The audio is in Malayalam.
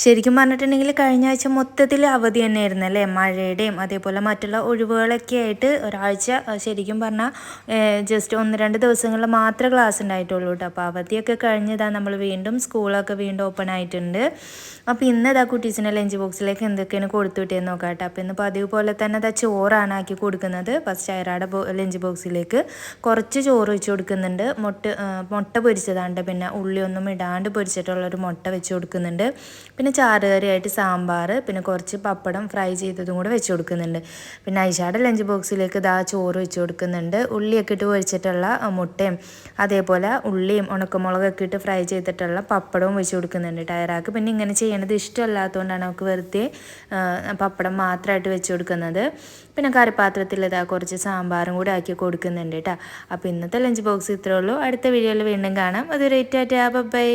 ശരിക്കും പറഞ്ഞിട്ടുണ്ടെങ്കിൽ കഴിഞ്ഞ ആഴ്ച മൊത്തത്തിൽ അവധി തന്നെയായിരുന്നു അല്ലേ, മഴയുടെയും അതേപോലെ മറ്റുള്ള ഒഴിവുകളൊക്കെ ആയിട്ട് ഒരാഴ്ച ശരിക്കും പറഞ്ഞാൽ ജസ്റ്റ് 1-2 ദിവസങ്ങളിൽ മാത്രമേ ക്ലാസ് ഉണ്ടായിട്ടുള്ളൂ കേട്ടോ. അപ്പോൾ അവധിയൊക്കെ കഴിഞ്ഞതാണ്, നമ്മൾ വീണ്ടും സ്കൂളൊക്കെ വീണ്ടും ഓപ്പൺ ആയിട്ടുണ്ട്. അപ്പോൾ ഇന്ന് ഇതാ കുട്ടീസിൻ്റെ ലഞ്ച് ബോക്സിലേക്ക് എന്തൊക്കെയാണ് കൊടുത്തു വിട്ടേന്ന് നോക്കാം കേട്ടോ. അപ്പോൾ ഇന്ന് പതിവ് പോലെ തന്നെ അതാ ചോറാണ് ആക്കി കൊടുക്കുന്നത്. ഫസ്റ്റ് അയറാടെ ലഞ്ച് ബോക്സിലേക്ക് കുറച്ച് ചോറ് വെച്ച് കൊടുക്കുന്നുണ്ട്. മുട്ട പൊരിച്ചതാണ്ട്, പിന്നെ ഉള്ളിയൊന്നും ഇടാണ്ട് പൊരിച്ചിട്ടുള്ളൊരു മുട്ട വെച്ച് കൊടുക്കുന്നുണ്ട്. പിന്നെ ചാറ് കറിയായിട്ട് സാമ്പാർ, പിന്നെ കുറച്ച് പപ്പടം ഫ്രൈ ചെയ്തതും കൂടെ വെച്ച് കൊടുക്കുന്നുണ്ട്. പിന്നെ ഐഷാടെ ലഞ്ച് ബോക്സിലേക്ക് ഇതാ ചോറ് വെച്ച് കൊടുക്കുന്നുണ്ട്. ഉള്ളിയൊക്കെ ഇട്ട് പൊരിച്ചിട്ടുള്ള മുട്ടയും അതേപോലെ ഉള്ളിയും ഉണക്കമുളകൊക്കെ ഇട്ട് ഫ്രൈ ചെയ്തിട്ടുള്ള പപ്പടവും വെച്ച് കൊടുക്കുന്നുണ്ട്. ടയറാക്ക് പിന്നെ ഇങ്ങനെ ചെയ്യണത് ഇഷ്ടമല്ലാത്തതുകൊണ്ടാണ് അവൾക്ക് വെറുതെ പപ്പടം മാത്രമായിട്ട് വെച്ച് കൊടുക്കുന്നത്. പിന്നെ കറിപ്പാത്രത്തിൽ ഇതാ കുറച്ച് സാമ്പാറും കൂടെ ആക്കി കൊടുക്കുന്നുണ്ട് കേട്ടോ. അപ്പോൾ ഇന്നത്തെ ലഞ്ച് ബോക്സ് ഇത്രേ ഉള്ളൂ. അടുത്ത വീഡിയോയിൽ വീണ്ടും കാണാം. അതൊരു ടാറ്റാ ബൈ.